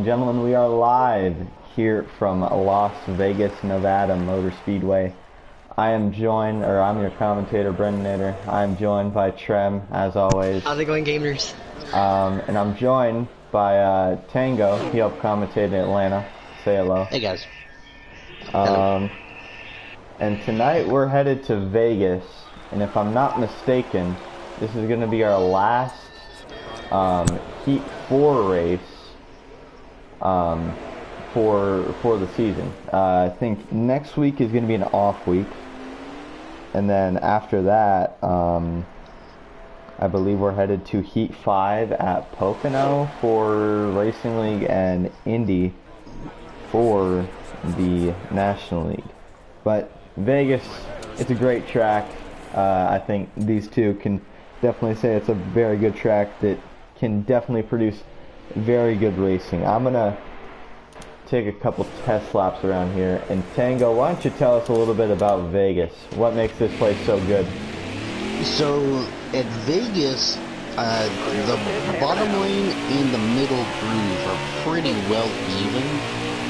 gentlemen, we are live here from Las Vegas, Nevada Motor Speedway. I'm your commentator, Brendan Nader. I'm joined by Trem, as always. How's it going, gamers? And I'm joined by Tango. He helped commentate in Atlanta. Say hello. Hey, guys. Hello. And tonight we're headed to Vegas, and if I'm not mistaken, this is going to be our last Heat 4 race for the season. I think next week is going to be an off week, and then after that, I believe we're headed to Heat 5 at Pocono for Racing League and Indy for the National League. But Vegas, it's a great track. I think these two can definitely say it's a very good track that can definitely produce very good racing. I'm gonna take a couple test laps around here, and Tango, why don't you tell us a little bit about Vegas? What makes this place so good? So at Vegas, the bottom lane and the middle groove are pretty well even,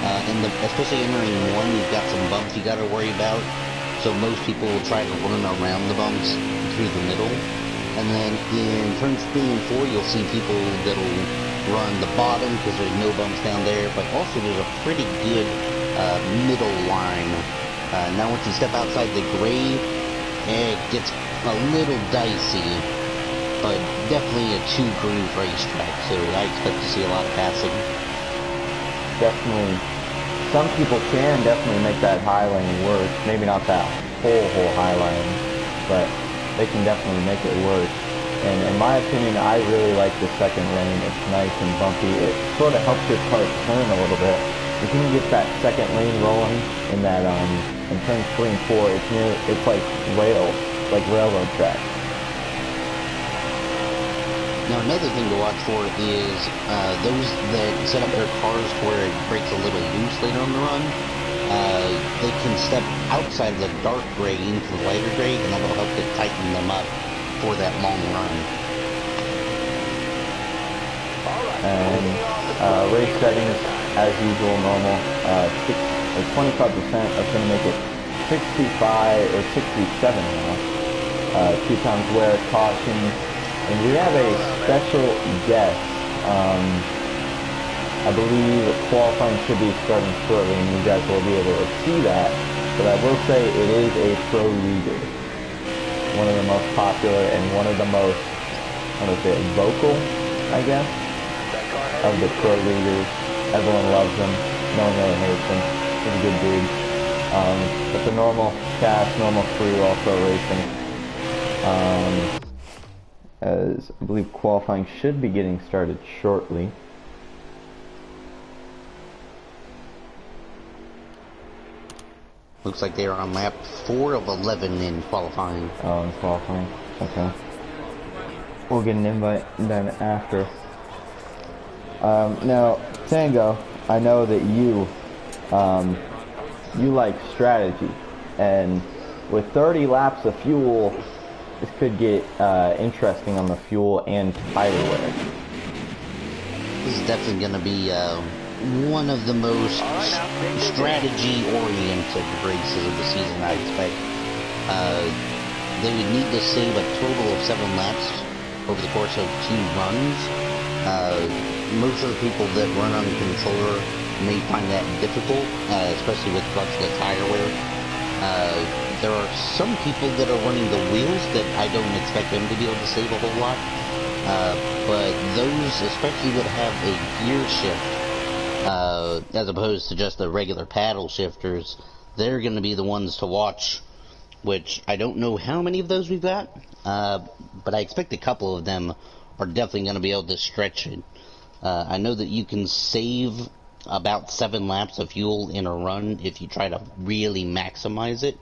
and especially entering one, you've got some bumps you got to worry about. So most people will try to run around the bumps through the middle. And then in turns 3 and 4, you'll see people that'll run the bottom because there's no bumps down there. But also there's a pretty good middle line. Now once you step outside the gray, it gets a little dicey. But definitely a 2-groove racetrack. So I expect to see a lot of passing. Definitely. Some people can definitely make that high lane work. Maybe not that whole high lane, but they can definitely make it work. And in my opinion, I really like the second lane. It's nice and bumpy. It sort of helps your car turn a little bit. If you can get that second lane rolling in that in turns 3 and 4, it's like railroad track. Now another thing to watch for is those that set up their cars where it breaks a little loose later on the run. They can step outside of the dark gray into the lighter gray, and that'll help to tighten them up for that long run. And race settings, as usual, normal. 25% is going to make it 65 or 67 now. 2 times wear, caution. And we have a special guest. I believe qualifying should be starting shortly, and you guys will be able to see that. But I will say it is a pro leaguer. One of the most popular and one of the most, vocal, I guess, of the pro leaguers. Everyone loves him. No one really hates him. He's a good dude. But the normal cast, normal crew also racing. As I believe qualifying should be getting started shortly. Looks like they are on lap 4 of 11 in qualifying. Oh, in qualifying. Okay. We'll get an invite then after. Now, Tango, I know that you like strategy, and with 30 laps of fuel, this could get interesting on the fuel and tire wear. This is definitely going to be one of the most strategy-oriented races of the season, I expect. They would need to save a total of 7 laps over the course of 2 runs. Most of the people that run on the controller may find that difficult, especially with regards to the tire wear. There are some people that are running the wheels that I don't expect them to be able to save a whole lot. But those, especially that have a gear shift, as opposed to just the regular paddle shifters, they're going to be the ones to watch, which I don't know how many of those we've got, but I expect a couple of them are definitely going to be able to stretch it. I know that you can save about 7 laps of fuel in a run if you try to really maximize it.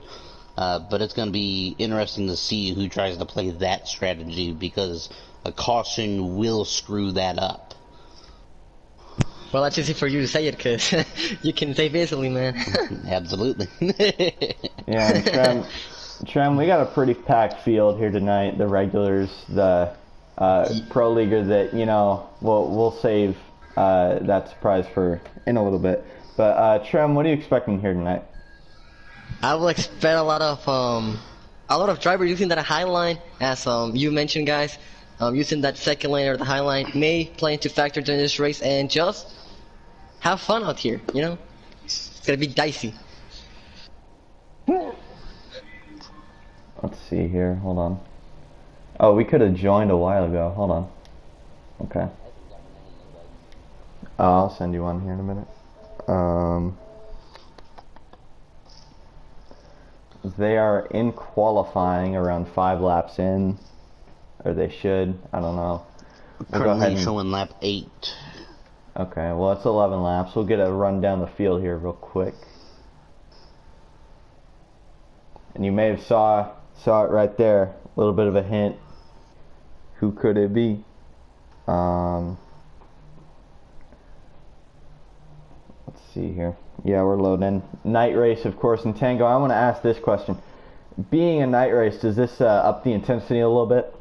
But it's going to be interesting to see who tries to play that strategy, because a caution will screw that up. Well, that's easy for you to say it, because you can save easily, man. Absolutely. Yeah, and Trem, we got a pretty packed field here tonight. The regulars, the pro leaguer that, we'll save that surprise for in a little bit. But Trem, what are you expecting here tonight? I will expect a lot of drivers using that high line, as you mentioned, guys, using that second lane or the high line may play into factor during this race, and just have fun out here. You know, it's gonna be dicey. Let's see here. Hold on. Oh, we could have joined a while ago. Hold on. Okay. I'll send you one here in a minute. They are in qualifying around 5 laps in, or they should. I don't know. We'll go ahead Currently and, showing lap 8. okay, well it's 11 laps. We'll get a run down the field here real quick. And you may have saw it right there. A little bit of a hint. Who could it be? Let's see here. Yeah, we're loading. Night race, of course. And Tango, I want to ask this question. Being a night race, does this up the intensity a little bit?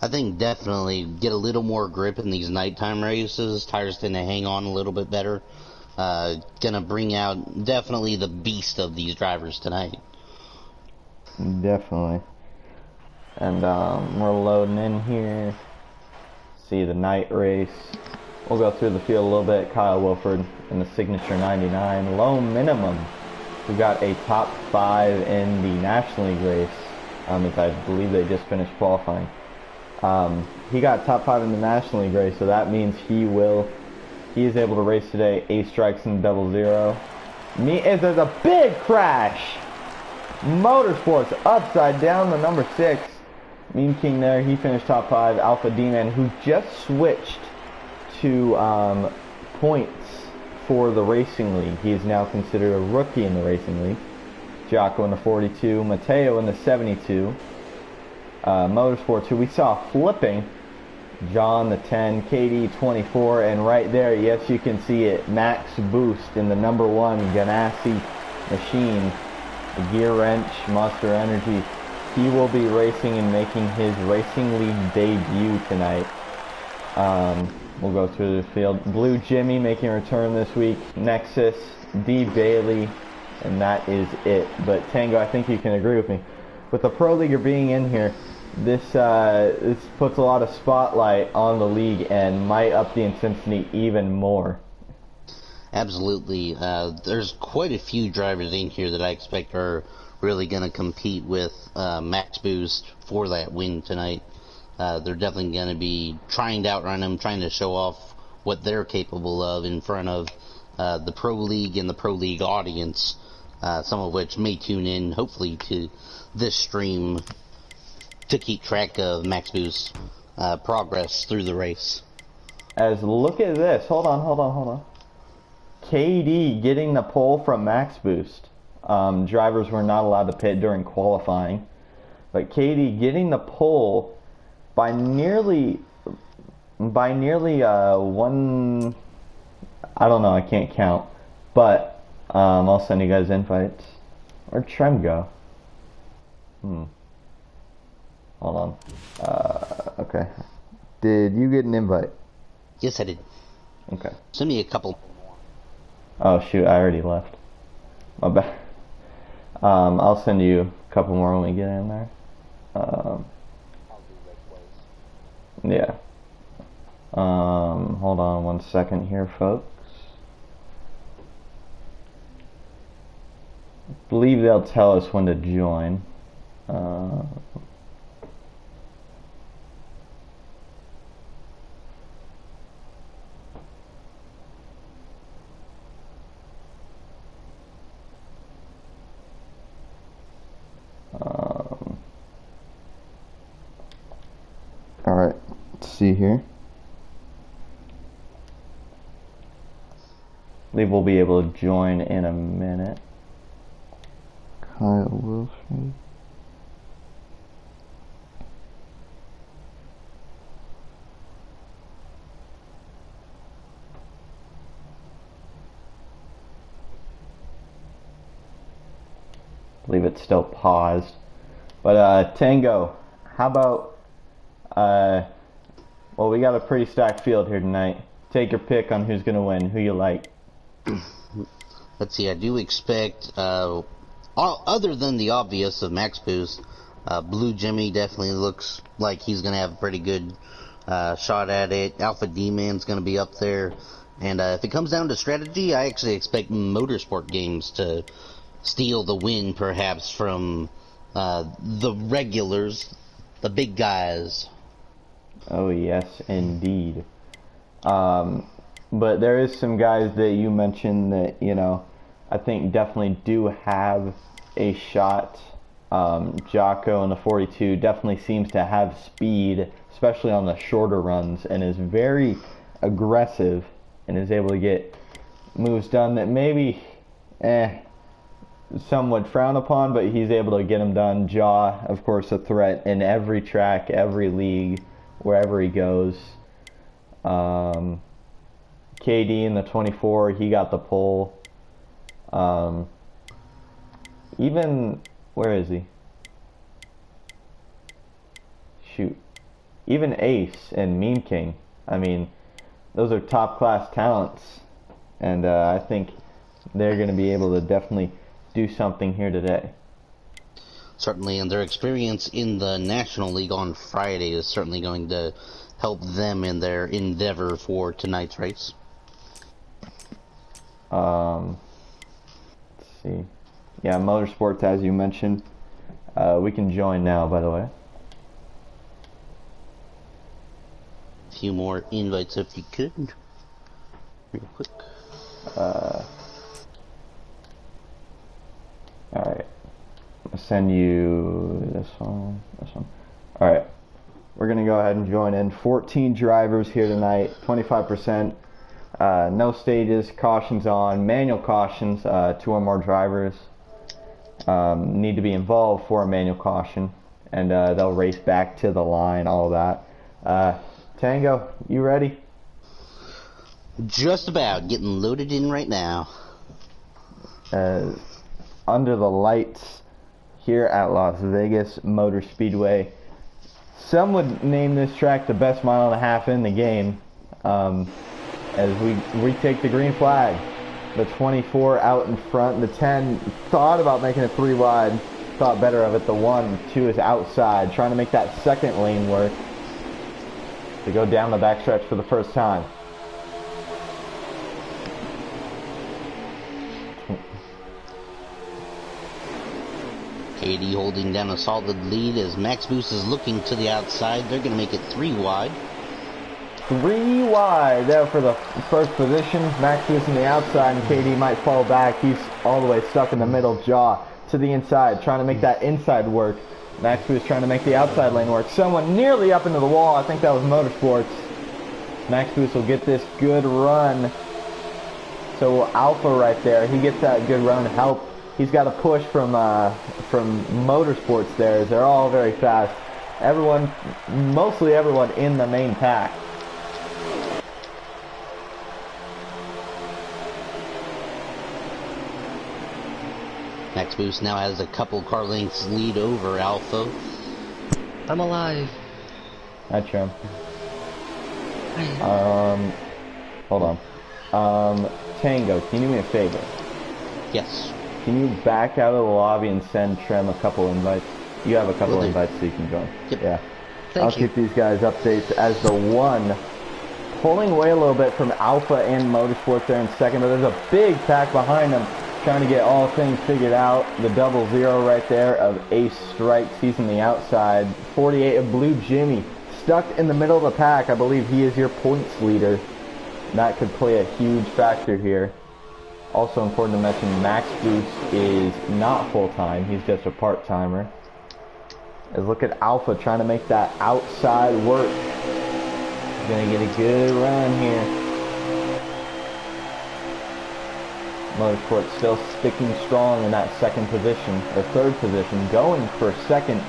I think definitely get a little more grip in these nighttime races. Tires tend to hang on a little bit better. Gonna bring out definitely the beast of these drivers tonight. Definitely. And we're loading in here. See the night race. We'll go through the field a little bit. Kyle Wilford in the signature 99. Low minimum. We got a top 5 in the National League race. As I believe they just finished qualifying. He got top 5 in the National League race, so that means he is able to race today. 8 strikes and double zero. There's a big crash. Motorsports upside down the number 6. Mean King there, he finished top 5. Alpha D-Man, who just switched to points for the Racing League. He is now considered a rookie in the Racing League. Jocko in the 42. Mateo in the 72. Motorsports, who we saw flipping. John the 10. KD 24. And right there, yes, you can see it. Max Boost in the number 1 Ganassi machine. The Gear Wrench, Monster Energy. He will be racing and making his Racing League debut tonight. We'll go through the field. Blue Jimmy making a return this week. Nexus, D. Bailey, and that is it. But Tango, I think you can agree with me. With the Pro Leaguer being in here, this puts a lot of spotlight on the league and might up the intensity even more. Absolutely. There's quite a few drivers in here that I expect are really going to compete with Max Boost for that win tonight. They're definitely going to be trying to outrun him, trying to show off what they're capable of in front of the Pro League and the Pro League audience, some of which may tune in, hopefully, to this stream to keep track of Max Boost's progress through the race. As look at this. Hold on. KD getting the pole from Max Boost. Drivers were not allowed to pit during qualifying. But KD getting the pole by nearly one, I don't know, I can't count, but I'll send you guys invites. Where'd Trem go? Hold on. Okay. Did you get an invite? Yes, I did. Okay. Send me a couple. Oh shoot, I already left. My bad. I'll send you a couple more when we get in there. Yeah. Hold on 1 second here, folks. I believe they'll tell us when to join. Alright, let's see here. I believe we'll be able to join in a minute. Kyle Wilson. I believe it's still paused. But Tango, how about well, we got a pretty stacked field here tonight. take your pick on who's gonna win. Who you like? Let's see, I do expect, other than the obvious of Max Boost, Blue Jimmy definitely looks like he's going to have a pretty good shot at it. Alpha D-Man's going to be up there. And if it comes down to strategy, I actually expect Motorsport Games to steal the win, perhaps, from the regulars, the big guys. Oh, yes, indeed. But there is some guys that you mentioned that, you know, I think definitely do have a shot. Jocko in the 42 definitely seems to have speed, especially on the shorter runs, and is very aggressive and is able to get moves done that maybe some would frown upon, but he's able to get them done. Jaw, of course, a threat in every track, every league, wherever he goes. KD in the 24, he got the pole. Even, where is he? Shoot. Even Ace and Meme King. I mean, those are top class talents. And I think they're going to be able to definitely do something here today. Certainly, and their experience in the National League on Friday is certainly going to help them in their endeavor for tonight's race. Let's see. Yeah, Motorsports, as you mentioned. We can join now, by the way. A few more invites if you could. Real quick. Alright. I'll send you this one. Alright. We're going to go ahead and join in. 14 drivers here tonight. 25%. No stages. Cautions on. Manual cautions. 2 or more drivers need to be involved for a manual caution. And they'll race back to the line. All that. Tango, you ready? Just about. Getting loaded in right now. Under the lights here at Las Vegas Motor Speedway. Some would name this track the best mile and a half in the game. As we retake the green flag. The 24 out in front. The 10 thought about making it 3 wide. Thought better of it. The 1, 2 is outside. Trying to make that second lane work. To go down the backstretch for the first time. KD holding down a solid lead as Max Boost is looking to the outside. They're going to make it 3 wide. 3 wide there for the first position. Max Boost on the outside, and KD might fall back. He's all the way stuck in the middle. Jaw to the inside, trying to make that inside work. Max Boost trying to make the outside lane work. Someone nearly up into the wall. I think that was Motorsports. Max Boost will get this good run. So Alpha right there, he gets that good run help. He's got a push from Motorsports there. They're all very fast. Everyone, mostly everyone in the main pack. Max Boost now has a couple car lengths lead over Alpha. I'm alive. Hi, Trim. Hold on. Tango, can you do me a favor? Yes. Can you back out of the lobby and send Trem a couple invites? You have a couple invites so you can join. Yep. Yeah. Thank I'll you. keep these guys updates as the 1 pulling away a little bit from Alpha and Motorsports there in second, but there's a big pack behind them trying to get all things figured out. The 00 right there of Ace Strikes. He's on the outside. 48 of Blue Jimmy stuck in the middle of the pack. I believe he is your points leader. That could play a huge factor here. Also important to mention, Max Boost is not full-time. He's just a part-timer. As look at Alpha trying to make that outside work. He's going to get a good run here. Motorsport still sticking strong in that second position, or third position, going for second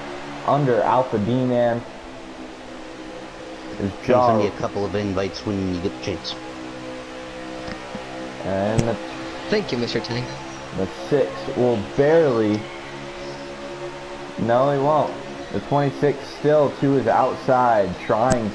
under Alpha D-Man. Send me a couple of invites when you get the chance. And the Thank you, Mr. Tang. The 6 will barely. No, he won't. The 26 still to his outside, trying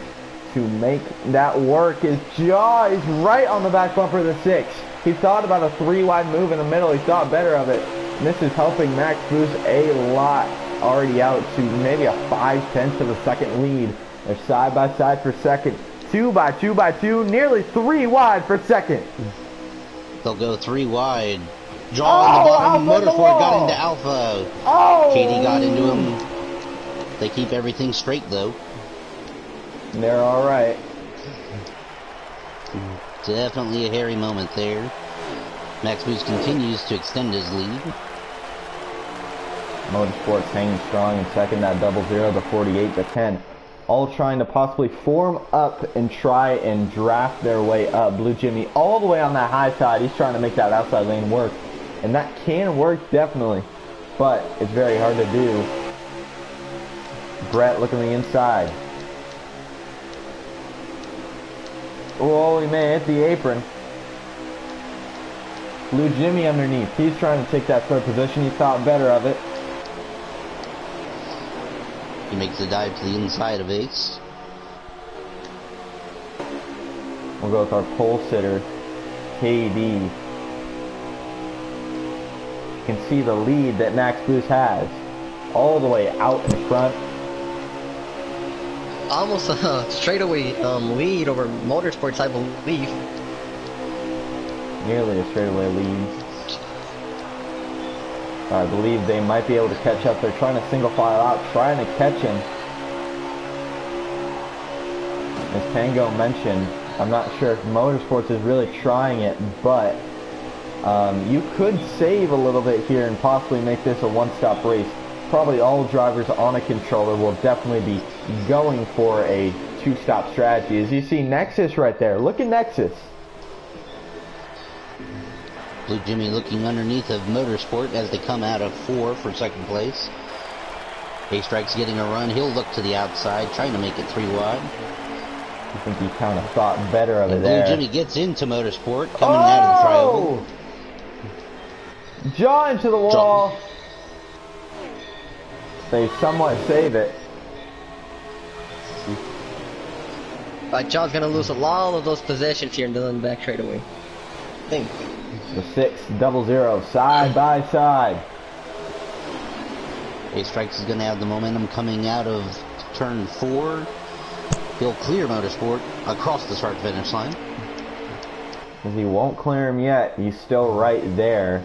to make that work. His jaw is right on the back bumper of the 6. He thought about a 3-wide move in the middle. He thought better of it. And this is helping Max Boost a lot. Already out to maybe a 5/10 of a second lead. They're side by side for second. 2 by 2 by 2. Nearly 3 wide for second. They'll go 3 wide. Jaw on the bottom. Motorsport got into Alpha. Oh! Katie got into him. They keep everything straight though. They're all right. Definitely a hairy moment there. Max Boost continues to extend his lead. Motorsports hanging strong in second, that 00 to 48 to 10. All trying to possibly form up and try and draft their way up. Blue Jimmy all the way on that high side. He's trying to make that outside lane work. And that can work, definitely. But it's very hard to do. Brett looking the inside. Oh, he may hit the apron. Blue Jimmy underneath. He's trying to take that third position. He thought better of it. He makes a dive to the inside of Ace. We'll go with our pole sitter, KD. You can see the lead that Max Boost has. All the way out in front. Almost a straightaway lead over Motorsports, I believe. Nearly a straightaway lead. I believe they might be able to catch up. They're trying to single file out, trying to catch him. As Tango mentioned, I'm not sure if Motorsports is really trying it, but you could save a little bit here and possibly make this a one-stop race. Probably all drivers on a controller will definitely be going for a two-stop strategy. As you see Nexus right there. Look at Nexus. Blue Jimmy looking underneath of Motorsport as they come out of 4 for second place. A-Strike's getting a run. He'll look to the outside, trying to make it 3 wide. I think he kind of thought better of it there. Blue Jimmy gets into Motorsport, coming out of the triangle. Jaw into the wall. They somewhat save it. But Jaw's gonna lose a lot of those possessions here and then back straight away. I think. The 6-0 side by side. A-Strikes is going to have the momentum coming out of turn 4. He'll clear Motorsport across the start finish line. He won't clear him yet. He's still right there.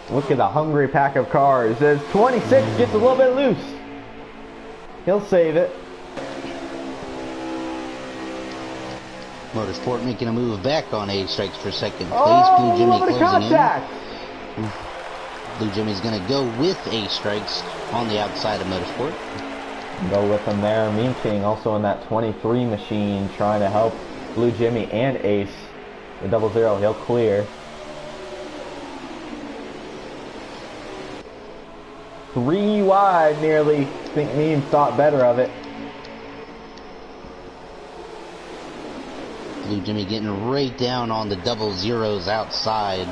Look at the hungry pack of cars. As 26 gets a little bit loose. He'll save it. Motorsport making a move back on A-Strikes for second place. Oh, Blue Jimmy closing contact. in. Blue Jimmy's going to go with A-Strikes on the outside of Motorsport. Go with him there. Meme King also in that 23 machine trying to help Blue Jimmy and Ace. The 00, he'll clear. 3 wide nearly. I think Meme thought better of it. Blue Jimmy getting right down on the 00s outside.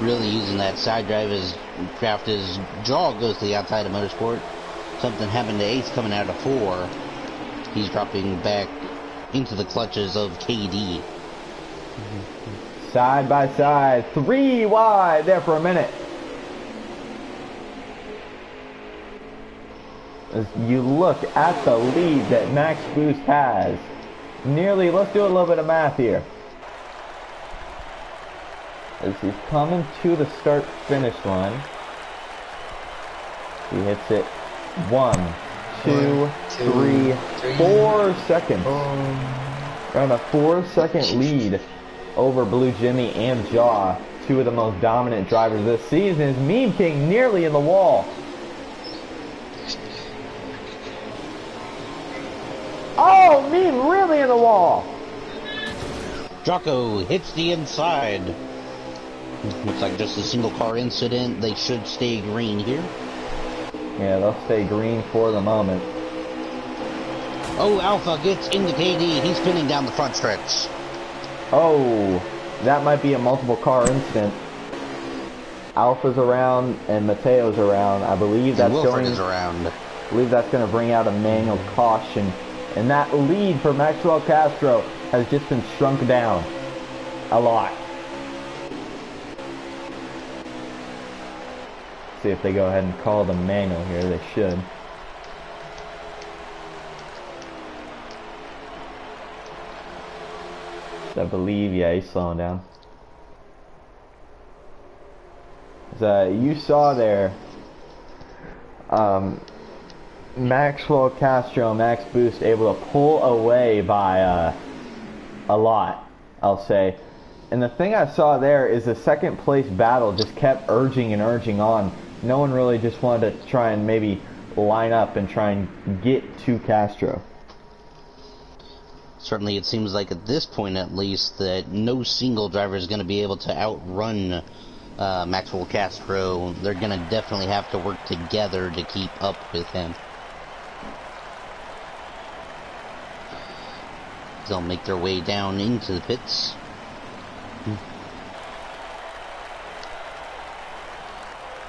Really using that side drive as craft. His jaw goes to the outside of Motorsport. Something happened to Ace coming out of 4. He's dropping back into the clutches of KD. Side by side. 3 wide there for a minute. As you look at the lead that Max Boost has. Nearly, let's do a little bit of math here. As he's coming to the start-finish line, he hits it 1, 2, 3, 4 seconds. Around a 4-second lead over Blue Jimmy and Jaw, 2 of the most dominant drivers this season. Is Meme King nearly in the wall. Oh, Meme really in the wall. Jocko hits the inside. Looks like just a single car incident. They should stay green here. Yeah, they'll stay green for the moment. Oh, Alpha gets into KD. He's spinning down the front stretch. Oh, that might be a multiple car incident. Alpha's around and Mateo's around, I believe that's And Wilfred going. is around. I believe that's going to bring out a manual caution, and that lead for Maxwell Castro has just been shrunk down a lot. See if they go ahead and call the manual here. They should. I believe, yeah, he's slowing down. So you saw there, Maxwell Castro, Max Boost, able to pull away by a lot, I'll say. And the thing I saw there is the second place battle just kept urging and urging on. No one really just wanted to try and maybe line up and try and get to Castro. Certainly, it seems like at this point, at least, that no single driver is going to be able to outrun Maxwell Castro. They're going to definitely have to work together to keep up with him. They'll make their way down into the pits.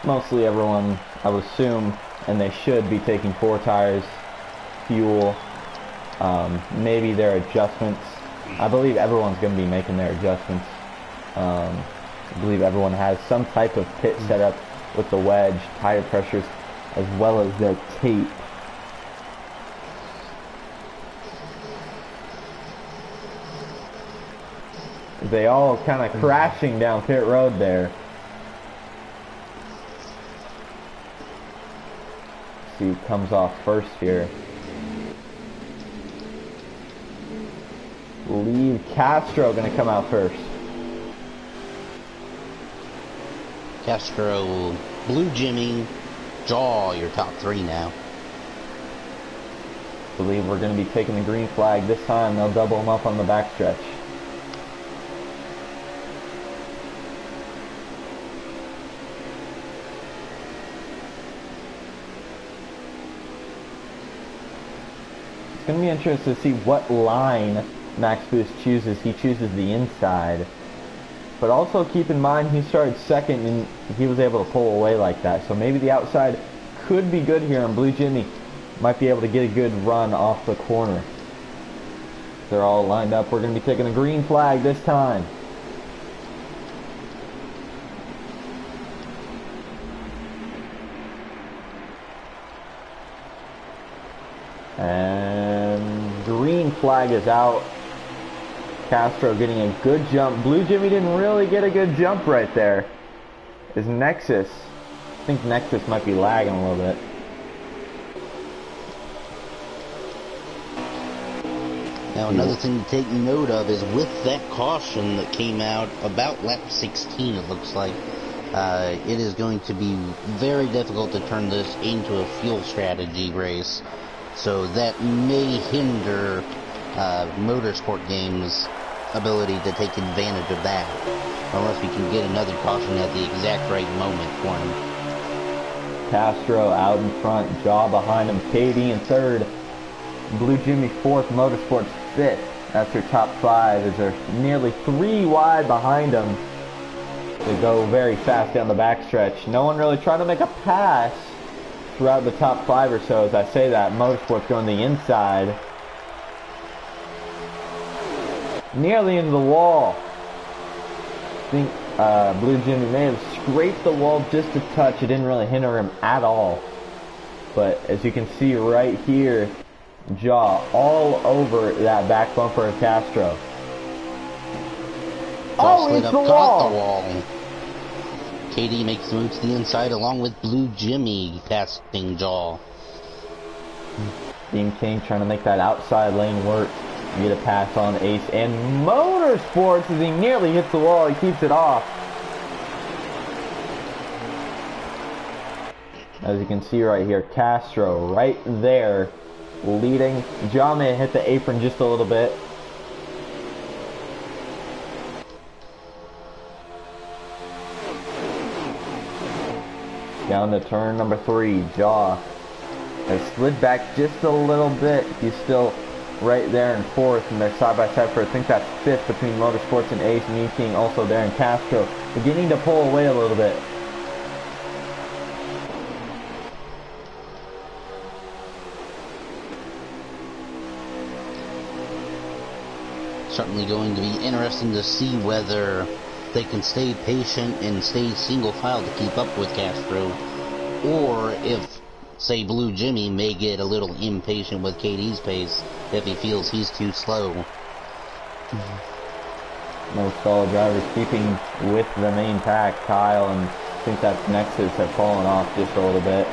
Mostly everyone, I would assume, and they should be taking 4 tires, fuel, maybe their adjustments. I believe everyone's going to be making their adjustments. I believe everyone has some type of pit set up with the wedge, tire pressures, as well as their tape. They all kind of crashing down pit road there. See who comes off first here. Leave Castro gonna come out first. Castro, Blue Jimmy, Jaw, your top 3 now. Believe we're gonna be taking the green flag this time. They'll double them up on the backstretch. It's going to be interesting to see what line Max Boost chooses. He chooses the inside. But also keep in mind he started second and he was able to pull away like that. So maybe the outside could be good here, and Blue Jimmy might be able to get a good run off the corner. They're all lined up. We're going to be taking a green flag this time. And green flag is out. Castro getting a good jump. Blue Jimmy didn't really get a good jump right there. Is Nexus. I think Nexus might be lagging a little bit. Now another thing to take note of is with that caution that came out about lap 16, it looks like, it is going to be very difficult to turn this into a fuel strategy race. So that may hinder Motorsport Games' ability to take advantage of that, unless we can get another caution at the exact right moment for him. Castro out in front, Jaw behind him, KD in third, Blue Jimmy fourth, Motorsports fifth. That's your top 5, as they're nearly 3 wide behind them. They go very fast down the backstretch. No one really trying to make a pass throughout the top 5 or so. As I say that, Motorsports going the inside. Nearly into the wall. I think Blue Jimmy may have scraped the wall just a touch. It didn't really hinder him at all. But as you can see right here, Jaw all over that back bumper of Castro. Oh, it's the wall! KD makes the move to the inside along with Blue Jimmy passing Jaw. Team King trying to make that outside lane work. Get a pass on Ace, and Motorsports, as he nearly hits the wall, he keeps it off. As you can see right here, Castro right there leading. John may hit the apron just a little bit. Down to turn number 3, Jaw has slid back just a little bit. He's still right there in 4th, and they're side by side for I think that's 5th between Motorsports and Ace. Mean King also there, and Castro beginning to pull away a little bit. certainly going to be interesting to see whether they can stay patient and stay single file to keep up with Castro, or if, say, Blue Jimmy may get a little impatient with KD's pace if he feels he's too slow. Most solid drivers keeping with the main pack. Kyle and I think that's Nexus have fallen off just a little bit.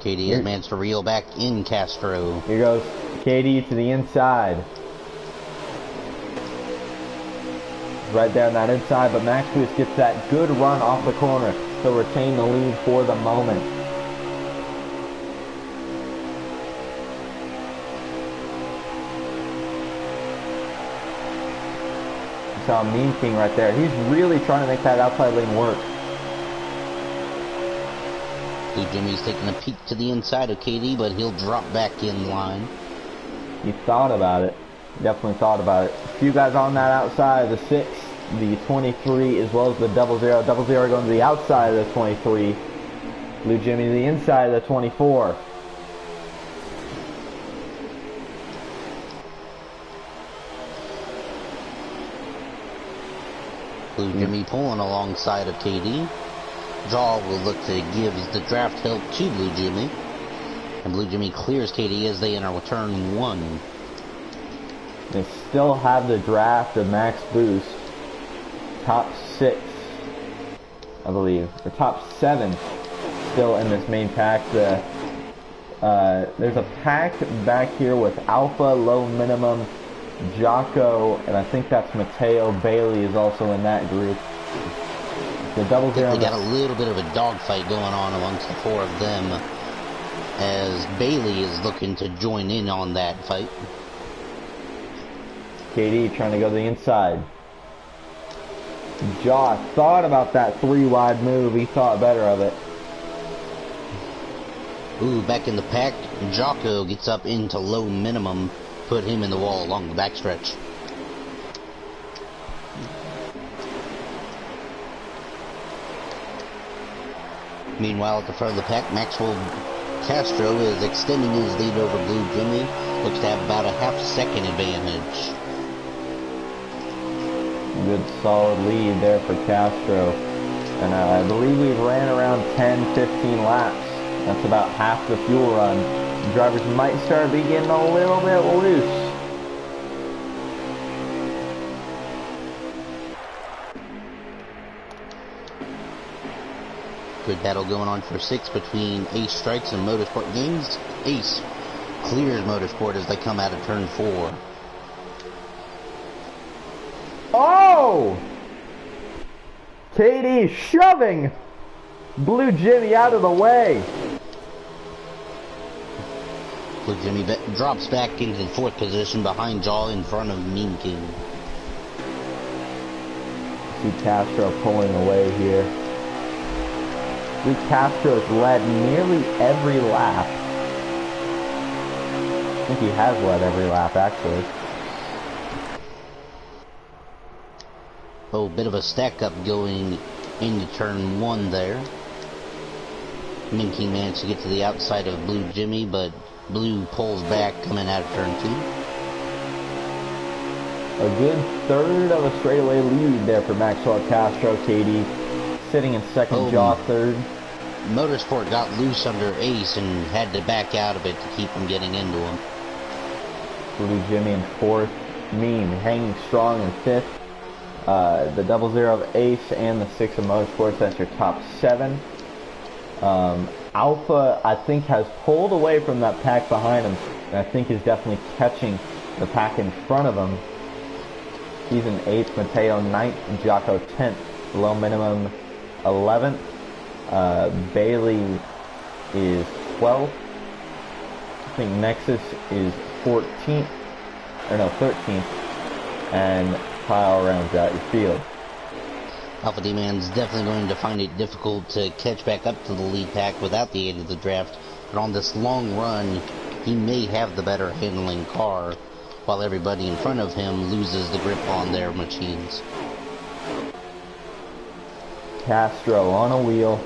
KD has managed to reel back in Castro. Here goes KD to the inside. Right there on that inside, but Max Boost gets that good run off the corner to retain the lead for the moment. You saw Mean King right there. He's really trying to make that outside lane work. Blue Jimmy's taking a peek to the inside of KD, but he'll drop back in line. He thought about it. Definitely thought about it. A few guys on that outside, the 6, the 23, as well as the 00. 00 going to the outside of the 23. Blue Jimmy to the inside of the 24. Blue Jimmy pulling alongside of KD. Jaw will look to give the draft help to Blue Jimmy. And Blue Jimmy clears KD as they enter turn 1. They still have the draft of Max Boost. Top 6, I believe. Or top 7 still in this main pack. There's a pack back here with Alpha, Low Minimum, Jocko, and I think that's Mateo. Bailey is also in that group. The 00. They got a little bit of a dogfight going on amongst the 4 of them, as Bailey is looking to join in on that fight. KD trying to go to the inside. Josh thought about that 3 wide move. He thought better of it. Ooh, back in the pack, Jocko gets up into Low Minimum, put him in the wall along the backstretch. Meanwhile, at the front of the pack, Maxwell Castro is extending his lead over Blue Jimmy. Looks to have about a half-second advantage. Good solid lead there for Castro. And I believe we've ran around 10-15 laps. That's about half the fuel run. The drivers might start be getting a little bit loose. Good battle going on for 6 between Ace Strikes and Motorsport Games. Ace clears Motorsport as they come out of turn 4. Oh! KD shoving Blue Jimmy out of the way. Blue Jimmy drops back into the 4th position behind Jaw in front of Mean King. See Castro pulling away here. Luke Castro has led nearly every lap. I think he has led every lap, actually. Oh, bit of a stack up going into turn 1 there. Mean King managed to get to the outside of Blue Jimmy, but Blue pulls back coming out of turn 2. A good third of a straightaway lead there for Maxwell Castro. KD sitting in second, Jaw third. Motorsport got loose under Ace and had to back out a bit to keep him getting into him. Blue Jimmy in fourth. Mean hanging strong in fifth. The 00 of Ace and the 6 of Motorsports, that's your top 7. Alpha, I think, has pulled away from that pack behind him, and I think is definitely catching the pack in front of him. He's in 8th, Mateo 9th, Jocko 10th, Low Minimum 11th. Bailey is 12th. I think Nexus is 14th, or no, 13th, and Kyle rounds out your field. Alpha D-Man's definitely going to find it difficult to catch back up to the lead pack without the aid of the draft, but on this long run, he may have the better handling car, while everybody in front of him loses the grip on their machines. Castro on a wheel.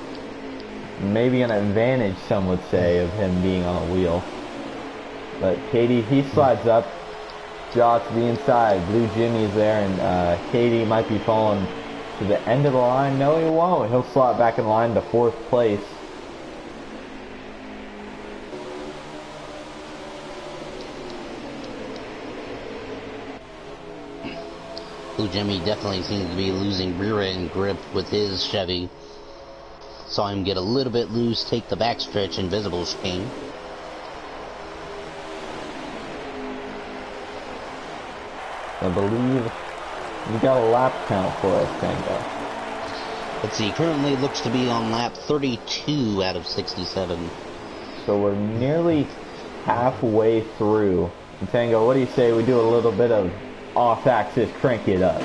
Maybe an advantage, some would say, of him being on a wheel. But KD, he slides up. Jaw to the inside. Blue Jimmy's there, and Katie might be falling to the end of the line. No, he won't. He'll slot back in line to 4th place. Blue Jimmy definitely seems to be losing rear end grip with his Chevy. Saw him get a little bit loose, take the backstretch, Invisible came. I believe we got a lap count for us, Tango. Let's see, currently looks to be on lap 32 out of 67. So we're nearly halfway through. And Tango, what do you say we do a little bit of off-axis crank it up?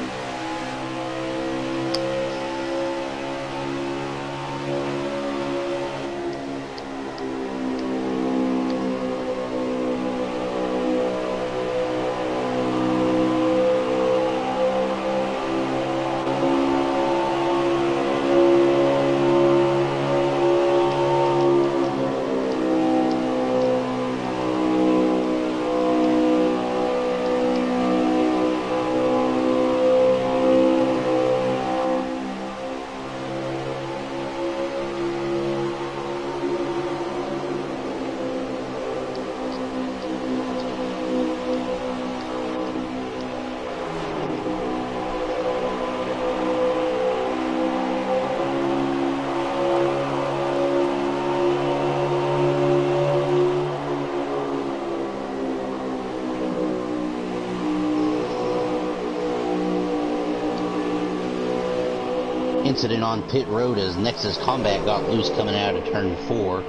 Incident on pit road as Nexus Combat got loose coming out of turn 4.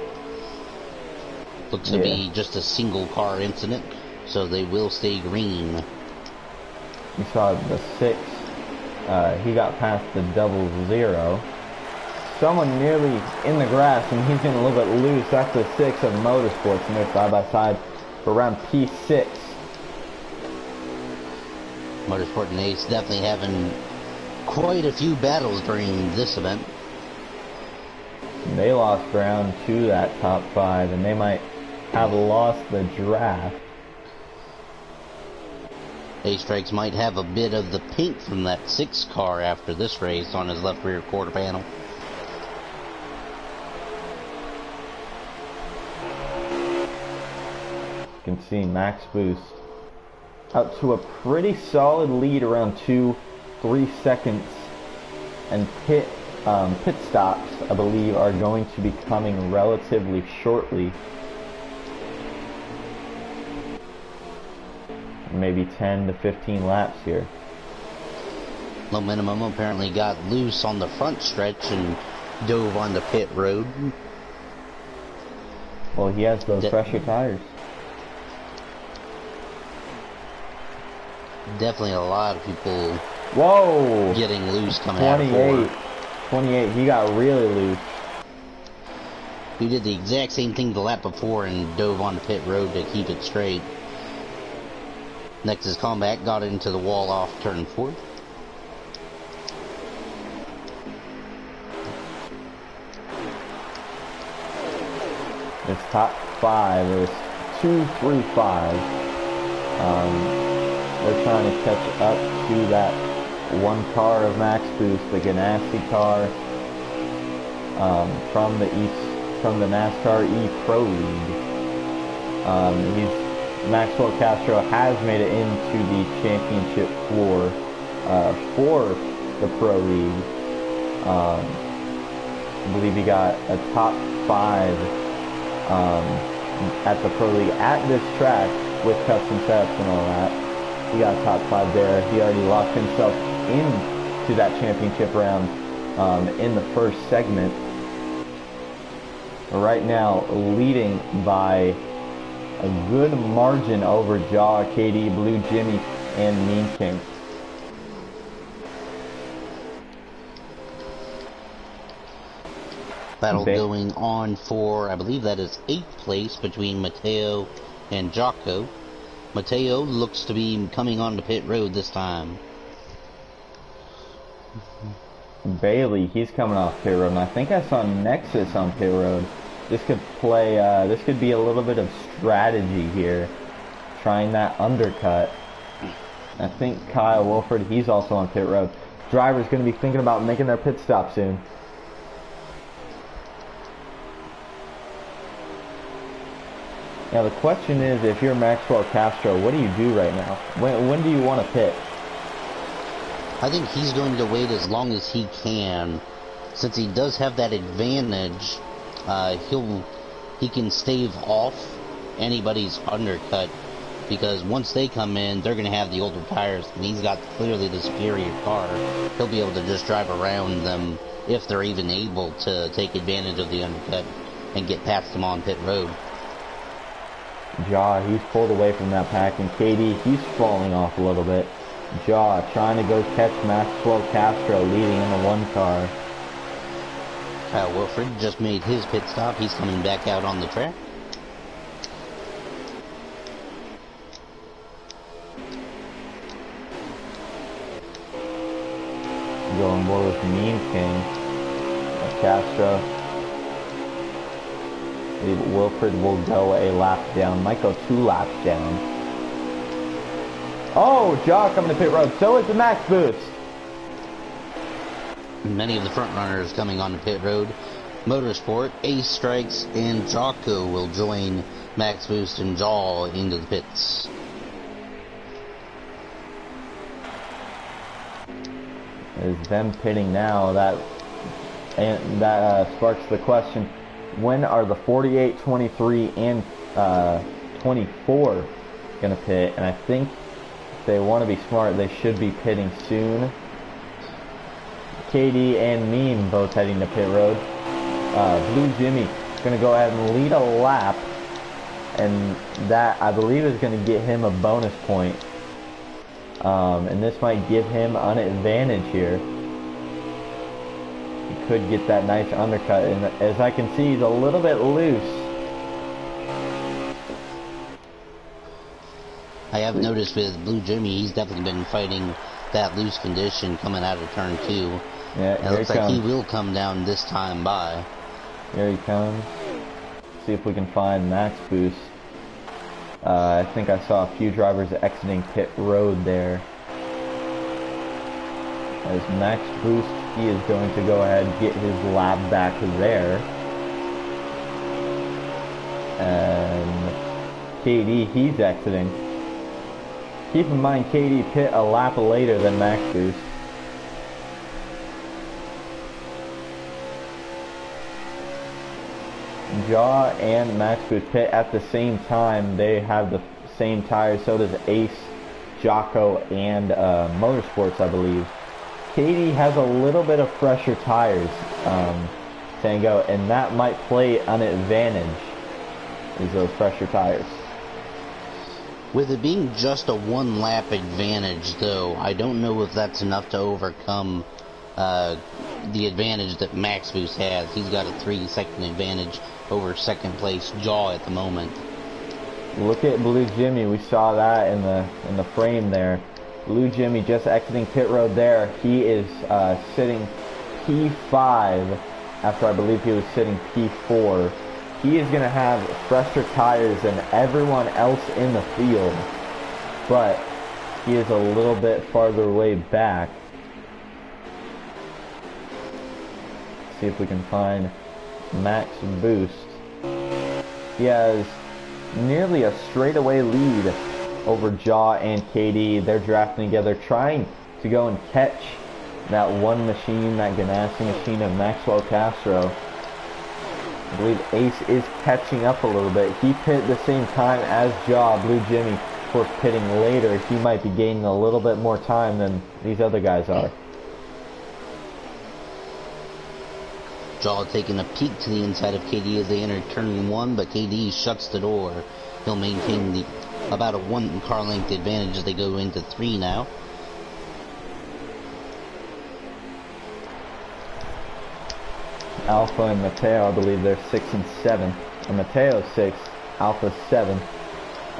Looks to be just a single car incident, so they will stay green. You saw the 6. He got past the 00. Someone nearly in the grass, and he's getting a little bit loose. That's the 6 of Motorsports, and they're side by side for round P6. Motorsport and Ace definitely having quite a few battles during this event. They lost ground to that top 5, and they might have lost the draft. Ace Strikes might have a bit of the paint from that 6 car after this race on his left rear quarter panel. You can see Max Boost out to a pretty solid lead around 2-3 seconds, and pit stops, I believe, are going to be coming relatively shortly. Maybe 10 to 15 laps here. Low Minimum apparently got loose on the front stretch and dove onto pit road. Well, he has those fresher tires. Definitely a lot of people getting loose coming out of 4. 28, he got really loose. He did the exact same thing the lap before and dove onto pit road to keep it straight. Nexus Combat got into the wall off turn 4. This top 5 is 2, 3, 5. They're trying to catch up to that one car of Max Boost, the Ganassi car, from the NASCAR E Pro League. Maxwell Castro has made it into the championship floor for the Pro League. I believe he got a top 5 at the Pro League at this track with custom setups and all that. He got a top 5 there. He already locked himself into that championship round in the first segment. Right now, leading by a good margin over Jaw, KD, Blue Jimmy, and Mean King. Battle going on for, I believe that is 8th place between Mateo and Jocko. Mateo looks to be coming onto pit road this time. Bailey, he's coming off pit road, and I think I saw Nexus on pit road. This could play, this could be a little bit of strategy here, trying that undercut. I think Kyle Wolford, he's also on pit road. Driver's going to be thinking about making their pit stop soon. Now the question is, if you're Maxwell Castro, what do you do right now? When do you want to pit? I think he's going to wait as long as he can, since he does have that advantage. He can stave off anybody's undercut, because once they come in, they're going to have the older tires, and he's got clearly the superior car. He'll be able to just drive around them if they're even able to take advantage of the undercut and get past them on pit road. Jaw, he's pulled away from that pack, and KD, he's falling off a little bit. Jaw trying to go catch Maxwell Castro leading in the one car. Kyle Wilfred just made his pit stop. He's coming back out on the track. Going more with Mean King. Castro. Wilfred will go a lap down. Might go 2 laps down. Oh, Jaw coming to pit road. So is the Max Boost. Many of the front runners coming on the pit road. Motorsport, Ace Strikes, and Jocko will join Max Boost and Jaw into the pits. Is them pitting now. That sparks the question: when are the 48, 23, and 24 gonna pit? And I think if they want to be smart, they should be pitting soon. KD and Meme both heading to pit road. Blue Jimmy is going to go ahead and lead a lap, and that, I believe, is going to get him a bonus point. And this might give him an advantage here. He could get that nice undercut, and as I can see, he's a little bit loose. I have noticed with Blue Jimmy, he's definitely been fighting that loose condition coming out of turn 2. Yeah, it looks like he will come down this time by. Here he comes. See if we can find Max Boost. I think I saw a few drivers exiting pit road there. As Max Boost, he is going to go ahead and get his lap back there. And KD, he's exiting. Keep in mind, KD pit a lap later than Max Boost. Jaw and Max Boost pit at the same time. They have the same tires. So does Ace, Jocko, and Motorsports, I believe. KD has a little bit of fresher tires, Tango, and that might play an advantage, is those fresher tires. With it being just a 1-lap advantage, though, I don't know if that's enough to overcome the advantage that Max Boost has. He's got a 3-second advantage over second place Jaw at the moment. Look at Blue Jimmy. We saw that in the frame there. Blue Jimmy just exiting pit road there. He is sitting P5 after I believe he was sitting P4. He is going to have fresher tires than everyone else in the field, but he is a little bit farther way back. See if we can find Max Boost. He has nearly a straightaway lead over Jaw and KD. They're drafting together, trying to go and catch that one machine, that Ganassi machine of Maxwell Castro. I believe Ace is catching up a little bit. He pit the same time as Jaw. Blue Jimmy, of course, pitting later. He might be gaining a little bit more time than these other guys are. Jaw taking a peek to the inside of KD as they enter turn 1, but KD shuts the door. He'll maintain about a 1 car length advantage as they go into 3 now. Alpha and Mateo, I believe they're 6 and 7. And Mateo's 6, Alpha's 7.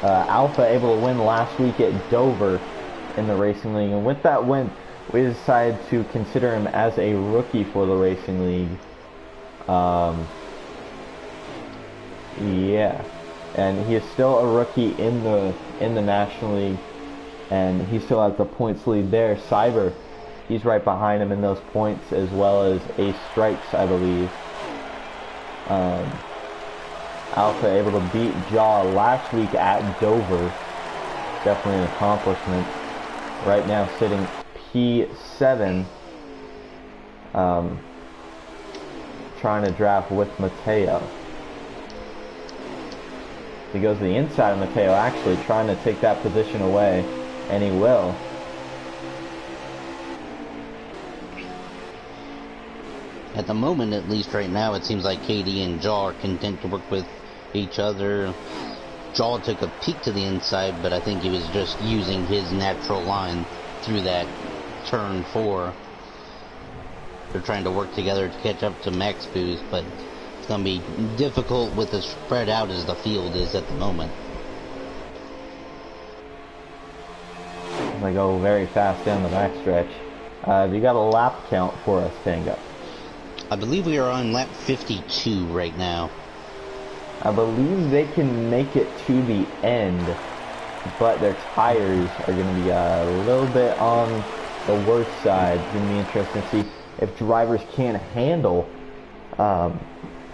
Alpha able to win last week at Dover in the Racing League, and with that win, we decided to consider him as a rookie for the Racing League. Yeah, and he is still a rookie in the National League. and he still has the points lead there. Cyber, he's right behind him in those points, as well as Ace Strikes, I believe. Alpha able to beat Jaw last week at Dover. Definitely an accomplishment. Right now sitting P7. Trying to draft with Mateo. He goes to the inside of Mateo, actually trying to take that position away, and he will. At the moment, at least right now, it seems like KD and Jaw are content to work with each other. Jaw took a peek to the inside, but I think he was just using his natural line through that turn 4. They're trying to work together to catch up to Max Boost, but it's going to be difficult with as spread out as the field is at the moment. They go very fast down the back stretch. Have you got a lap count for us, Tango? I believe we are on lap 52 right now. I believe they can make it to the end, but their tires are going to be a little bit on the worst side. It's going to be interesting to see if drivers can't handle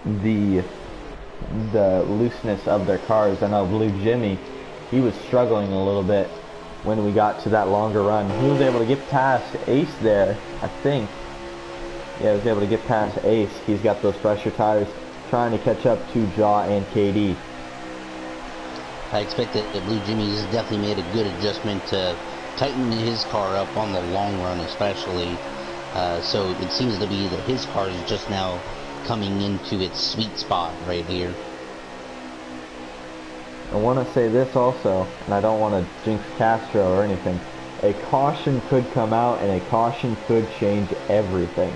the looseness of their cars. I know Blue Jimmy, he was struggling a little bit when we got to that longer run. He was able to get past Ace there, I think. Yeah, he was able to get past Ace. He's got those pressure tires, trying to catch up to Jaw and KD. I expect that Blue Jimmy's definitely made a good adjustment to tighten his car up on the long run, especially. So it seems to be that his car is just now coming into its sweet spot right here. I want to say this also, and I don't want to jinx Castro or anything. A caution could come out, and a caution could change everything.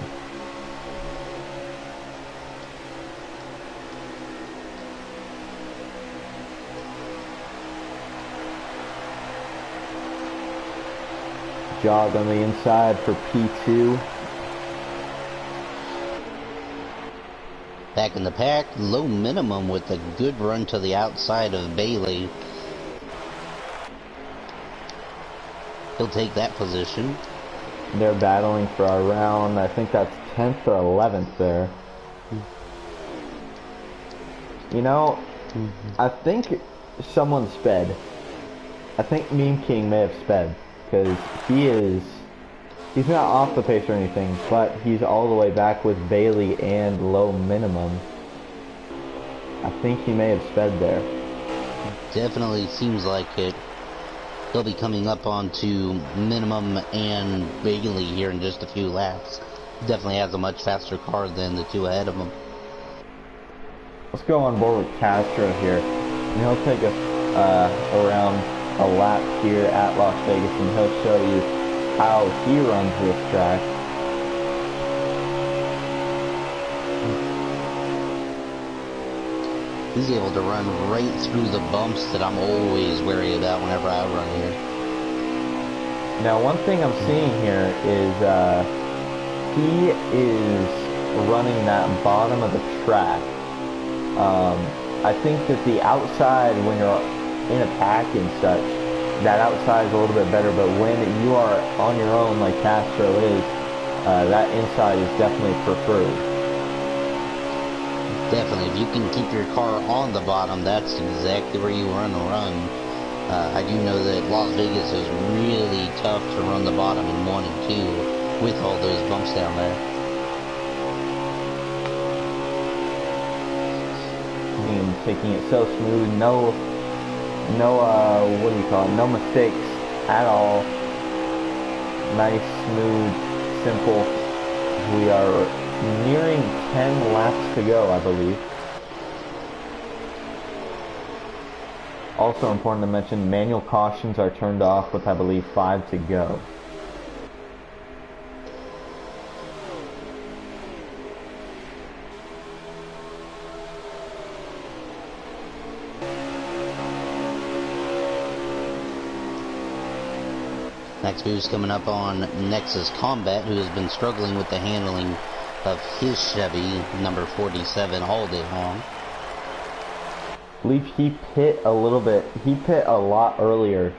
Jog on the inside for P2. Back in the pack, low minimum with a good run to the outside of Bailey. He'll take that position. They're battling for around, I think that's 10th or 11th there. You know, I think someone sped. I think Meme King may have sped. Because he's not off the pace or anything, but he's all the way back with Bailey and low minimum. I think he may have sped there. Definitely seems like it. He'll be coming up onto minimum and Bailey here in just a few laps. Definitely has a much faster car than the two ahead of him. Let's go on board with Castro here, and he'll take us around a lap here at Las Vegas, and he'll show you how he runs this track. He's able to run right through the bumps that I'm always wary about whenever I run here. Now, one thing I'm seeing here is he is running that bottom of the track. I think that the outside, when you're in a pack and such, that outside is a little bit better, but when you are on your own like Castro is, that inside is definitely preferred. Definitely, if you can keep your car on the bottom, that's exactly where you want to run. I do know that Las Vegas is really tough to run the bottom in 1 and 2 with all those bumps down there. Taking it so smooth, no what do you call it, no mistakes at all. Nice, smooth, simple. We are nearing 10 laps to go, I believe. Also important to mention, manual cautions are turned off with, I believe, 5 to go. Next boost coming up on Nexus Combat, who has been struggling with the handling of his Chevy number 47 all day long. I believe he pit a little bit. He pit a lot earlier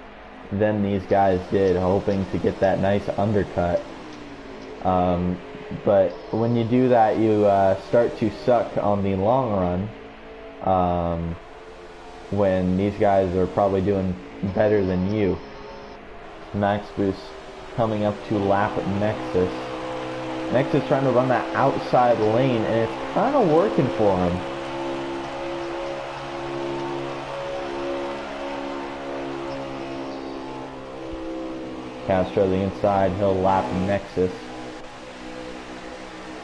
than these guys did, hoping to get that nice undercut. But when you do that, you start to suck on the long run, when these guys are probably doing better than you. Max Boost coming up to lap Nexus. Nexus trying to run that outside lane, and it's kind of working for him. Castro the inside, he'll lap Nexus.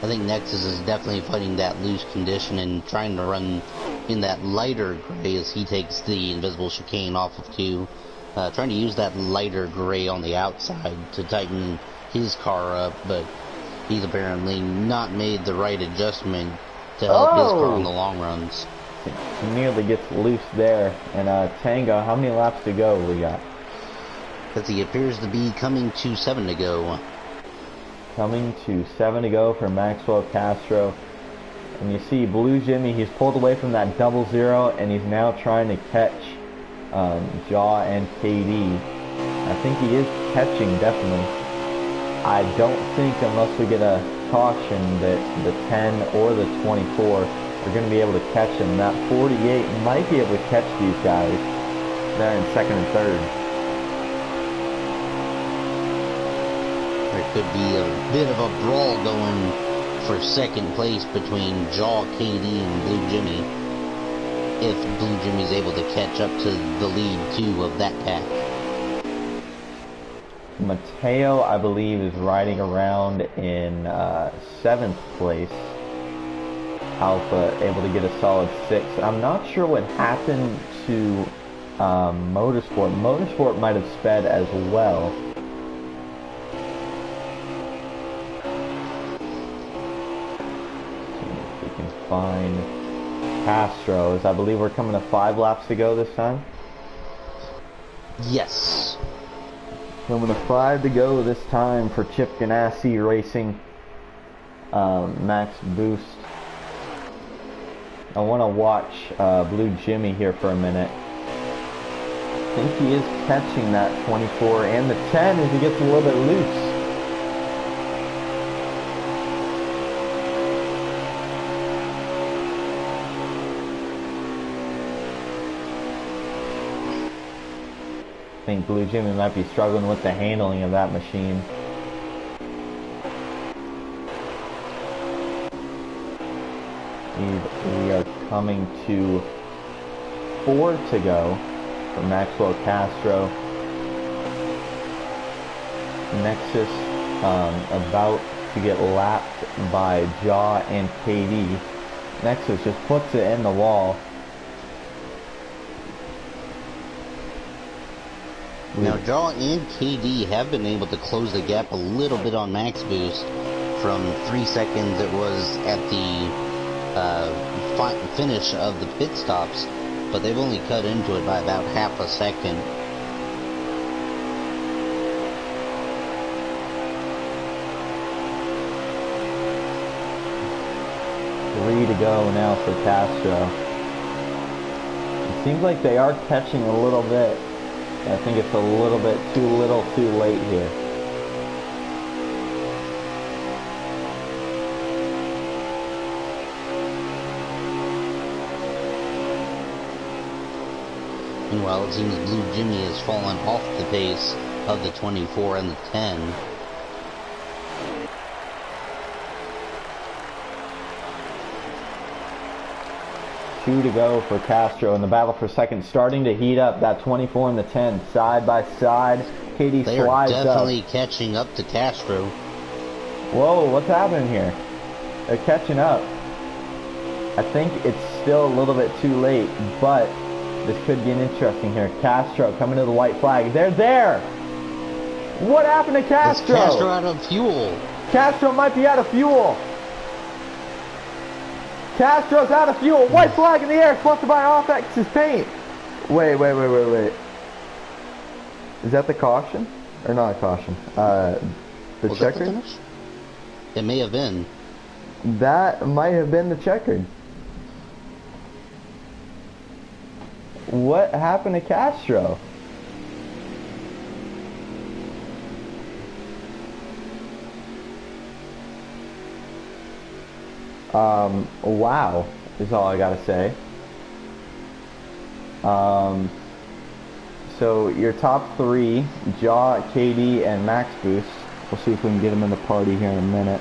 I think Nexus is definitely fighting that loose condition and trying to run in that lighter gray as he takes the invisible chicane off of 2. Trying to use that lighter gray on the outside to tighten his car up, but he's apparently not made the right adjustment to help his car on the long runs. Nearly gets loose there. And Tango, how many laps to go we got? Because he appears to be coming to 7 to go. Coming to 7 to go for Maxwell Castro. And you see Blue Jimmy, he's pulled away from that 0-0, and he's now trying to catch Jaw and KD. I think he is catching, definitely. I don't think, unless we get a caution, that the 10 or the 24 are going to be able to catch him. That 48 might be able to catch these guys. They're in second and third. There could be a bit of a brawl going for second place between Jaw, KD, and Blue Jimmy. If Blue Jimmy's able to catch up to the lead, too, of that pack. Mateo, I believe, is riding around in 7th place. Alpha able to get a solid 6. I'm not sure what happened to Motorsport. Motorsport might have sped as well. Find Castro's. I believe we're coming to 5 laps to go this time. Yes. Coming to 5 to go this time for Chip Ganassi Racing. Max Boost. I want to watch Blue Jimmy here for a minute. I think he is catching that 24 and the 10 as he gets a little bit loose. I think Blue Jimmy might be struggling with the handling of that machine. We are coming to 4 to go for Maxwell Castro. Nexus about to get lapped by Jaw and KD. Nexus just puts it in the wall. Now, Jaw and KD have been able to close the gap a little bit on Max Boost from 3 seconds it was at the finish of the pit stops, but they've only cut into it by about half a second. Three to go now for Castro. It seems like they are catching a little bit. I think it's a little bit too little too late here. Meanwhile, it seems Blue Jimmy has fallen off the pace of the 24 and the 10. Two to go for Castro in the battle for second, starting to heat up. That 24 and the 10 side by side. Katie They slides are up. definitely catching up to Castro. Whoa, what's happening here? They're catching up. I think it's still a little bit too late, but this could be an interesting here. Castro coming to the white flag. They're there! What happened to Castro? Is Castro out of fuel? Castro might be out of fuel. Castro's out of fuel. White flag in the air, sponsored by Offex's paint. Wait. Is that the caution? Or not a caution? The Was that the checkered? finish? It may have been. That might have been the checkered. What happened to Castro? Wow is all I gotta say. Um, so your top three, Jaw, KD, and Max Boost. We'll see if we can get them in the party here in a minute.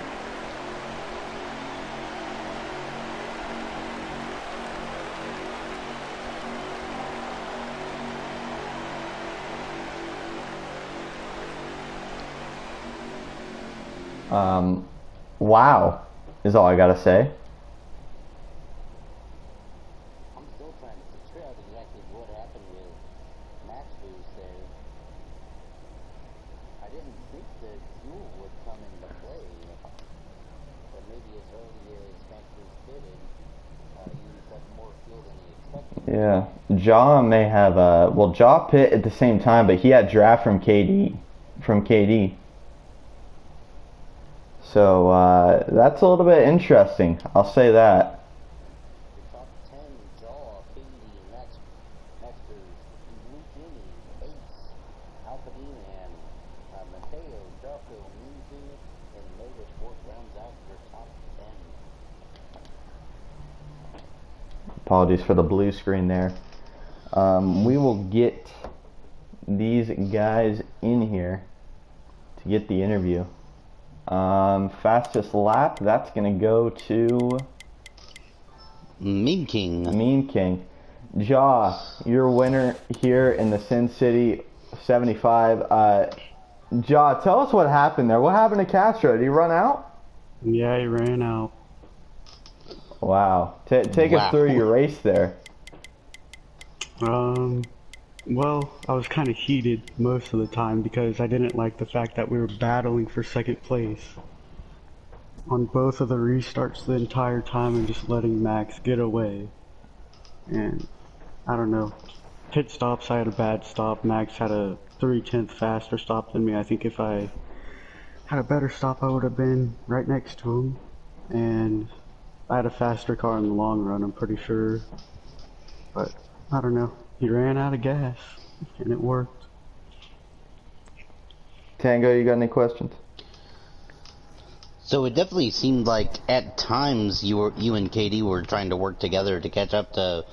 Wow is all I gotta say. I'm still trying to figure out exactly what happened with Max Boost there. I didn't think that fuel would come into play, but maybe as early as Max Boost fitted, he used up more fuel than he expected. Yeah, Jaw may have well, Jaw pit at the same time, but he had draft from KD. So that's a little bit interesting. I'll say that. The top 10, Jaw, KD, Max Boost, Blue Jimmy, Ace, Alpha D-Man, Mateo, Jocko, Muzi, and Motorsport rounds out your top 10. Apologies for the blue screen there. We will get these guys in here to get the interview. Fastest lap, that's going to go to Meme King. Meme King. Jaw, your winner here in the Sin City 75. Jaw, tell us what happened there. What happened to Castro? Did he run out? Yeah, he ran out. Wow. Take us through your race there. Well, I was kind of heated most of the time because I didn't like the fact that we were battling for second place on both of the restarts the entire time and just letting Max get away. And I don't know, pit stops, I had a bad stop. Max had a 3/10 faster stop than me. I think if I had a better stop, I would have been right next to him. And I had a faster car in the long run, I'm pretty sure. But I don't know. He ran out of gas, and it worked. Tango, you got any questions? So it definitely seemed like at times you and KD were trying to work together to catch up to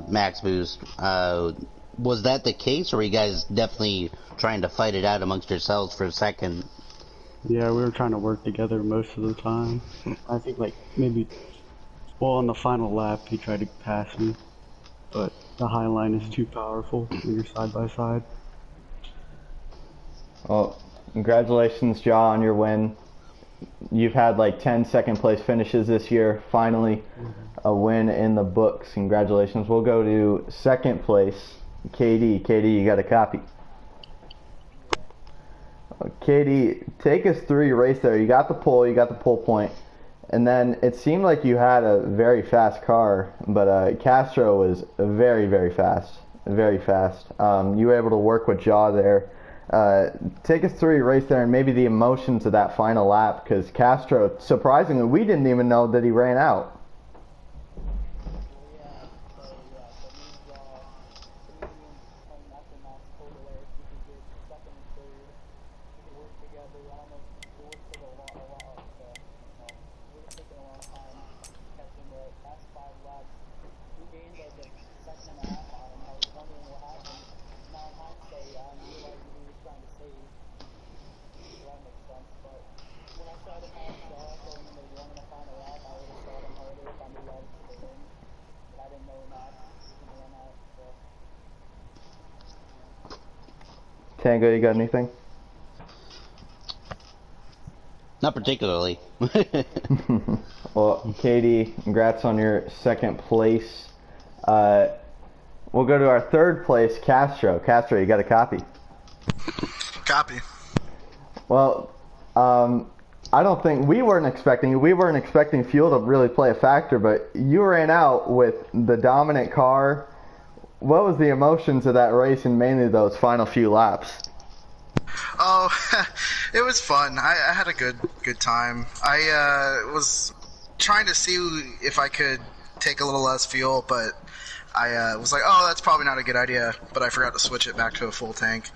Max Boost. Was that the case, or were you guys definitely trying to fight it out amongst yourselves for a second? Yeah, we were trying to work together most of the time. I think like maybe, well, on the final lap he tried to pass me, but the high line is too powerful when you're side by side. Well, congratulations, Jaw, on your win. You've had like 10 second place finishes this year. Finally, a win in the books. Congratulations. We'll go to second place, KD. KD, you got a copy. KD, take us through your race there. You got the pole point, and then it seemed like you had a very fast car, but Castro was very, very fast. Very fast. You were able to work with Jaw there. Take us through your race there and maybe the emotions of that final lap, because Castro, surprisingly, we didn't even know that he ran out. Tango, you got anything? Not particularly. Well, Katie, congrats on your second place. We'll go to our third place, Castro. Castro, you got a copy? Copy. Well, I don't think we weren't expecting fuel to really play a factor, but you ran out with the dominant car. What was the emotions of that race and mainly those final few laps? Oh, it was fun. I had a good time. I was trying to see if I could take a little less fuel, but I was like, oh, that's probably not a good idea, but I forgot to switch it back to a full tank.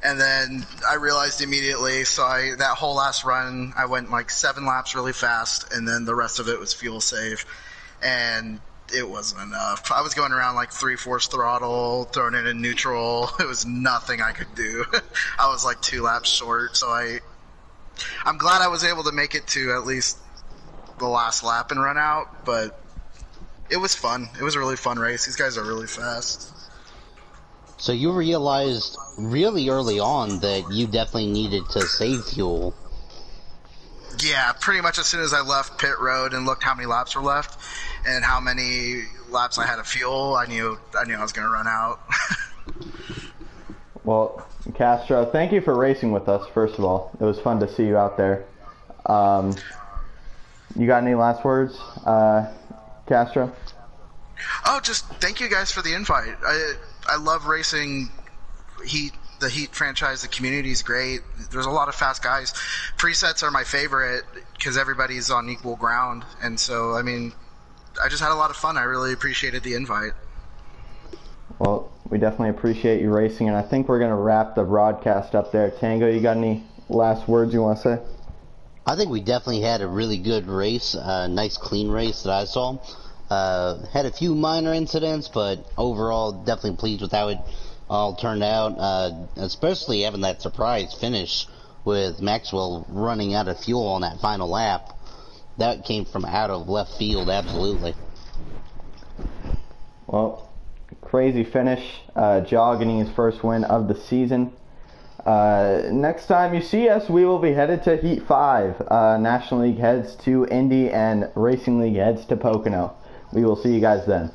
And then I realized immediately, so that whole last run, I went like 7 laps really fast, and then the rest of it was fuel save. And it wasn't enough. I was going around like 3/4 throttle, throwing it in neutral. It was nothing I could do. I was like 2 laps short, so I'm glad I was able to make it to at least the last lap and run out, but it was fun. It was a really fun race. These guys are really fast. So you realized really early on that you definitely needed to save fuel. Yeah, pretty much as soon as I left pit road and looked how many laps were left and how many laps I had of fuel, I knew I was going to run out. Well, Castro, thank you for racing with us, first of all. It was fun to see you out there. You got any last words, Castro? Oh, just thank you guys for the invite. I love racing Heat. The Heat franchise, the community is great. There's a lot of fast guys. Presets are my favorite because everybody's on equal ground. And so, I mean, I just had a lot of fun. I really appreciated the invite. Well, we definitely appreciate you racing, and I think we're going to wrap the broadcast up there. Tango, you got any last words you want to say? I think we definitely had a really good race, a nice clean race that I saw. Had a few minor incidents, but overall definitely pleased with how it all turned out, especially having that surprise finish with Maxwell running out of fuel on that final lap. That came from out of left field, absolutely. Well, crazy finish, jogging his first win of the season. Next time you see us, we will be headed to Heat 5. National League heads to Indy and Racing League heads to Pocono. We will see you guys then.